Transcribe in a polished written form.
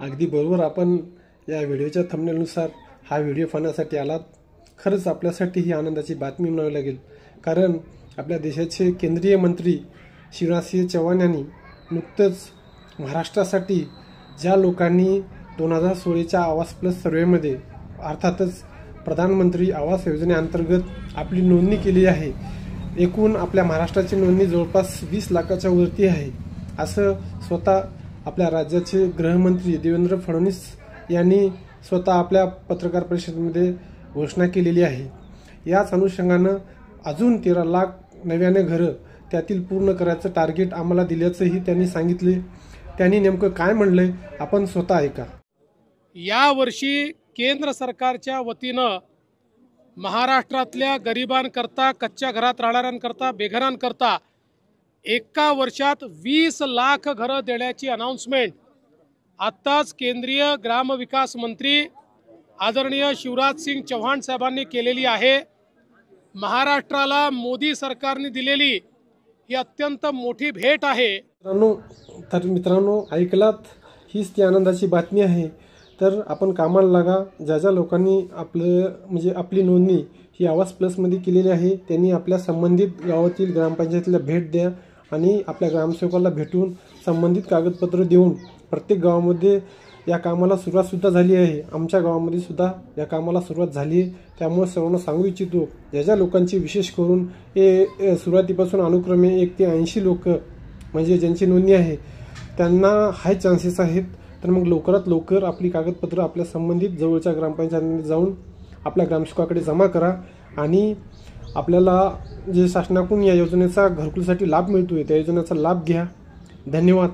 अगदी बरोबर आपण या व्हिडिओच्या थंबनेलनुसार हा व्हिडिओ पाहण्यासाठी आलात। खरंच आपल्यासाठी ही आनंदाची बातमी म्हणावी लागेल, कारण आपल्या देशाचे केंद्रीय मंत्री शिवराजसिंह चौहान यांनी नुकतंच महाराष्ट्रासाठी ज्या लोकांनी 2016च्या आवास प्लस सर्वेमध्ये अर्थातच प्रधानमंत्री आवास योजनेअंतर्गत आपली नोंदणी केली आहे, एकूण आपल्या महाराष्ट्राची नोंदणी जवळपास 20 लाखाच्या वरती आहे, असं स्वतः आपल्या राज्याचे गृहमंत्री देवेंद्र फडणवीस यांनी स्वतः आपल्या पत्रकार परिषदेमध्ये घोषणा केलेली आहे। याच अनुषंगानं अजून 13 लाख नव्याने घरं त्यातील पूर्ण करायचं टार्गेट आम्हाला दिल्याचंही त्यांनी सांगितले। त्यांनी नेमकं काय म्हणलंय आपण स्वतः ऐका। या वर्षी केंद्र सरकारच्या वतीनं महाराष्ट्रातल्या गरिबांकरता, कच्च्या घरात राहणाऱ्यांकरता, बेघरांकरता एका वर्षात 20 लाख घरं देण्याची अनाउन्समेंट आत्ताच केंद्रीय ग्रामविकास मंत्री आदरणीय शिवराज सिंग चौहान साहेबांनी केलेली आहे। महाराष्ट्राला मोदी सरकारने दिलेली ही अत्यंत मोठी भेट आहे। मित्रांनो ऐकलात, हीच ती आनंदाची बातमी आहे। तर आपण कामाला लागा। ज्या लोकांनी आपली नोंदणी ही आवास प्लसमध्ये केलेली आहे त्यांनी आपल्या संबंधित गावातील ग्रामपंचायतीला भेट द्या आणि आपल्या ग्रामसेवकाला भेटून संबंधित कागदपत्र देऊन प्रत्येक गावामध्ये या कामाला सुरुवातसुद्धा झाली आहे। आमच्या गावामध्ये सुद्धा या कामाला सुरुवात झाली आहे। त्यामुळे सर्वांना सांगू इच्छितो, ज्या लोकांची विशेष करून हे सुरुवातीपासून अनुक्रमे 1 ते 80 लोक म्हणजे ज्यांची नोंदणी आहे त्यांना हाय चान्सेस आहेत। तर मग लवकरात लवकर आपली कागदपत्र आपल्या संबंधित जवळच्या ग्रामपंचायतीमध्ये जाऊन आपल्या ग्रामसेवकाकडे जमा करा आणि आपल्याला जे शासनाकडून या योजनेचा घरकुलसाठी लाभ मिळतोय त्या योजनेचा लाभ घ्या। धन्यवाद।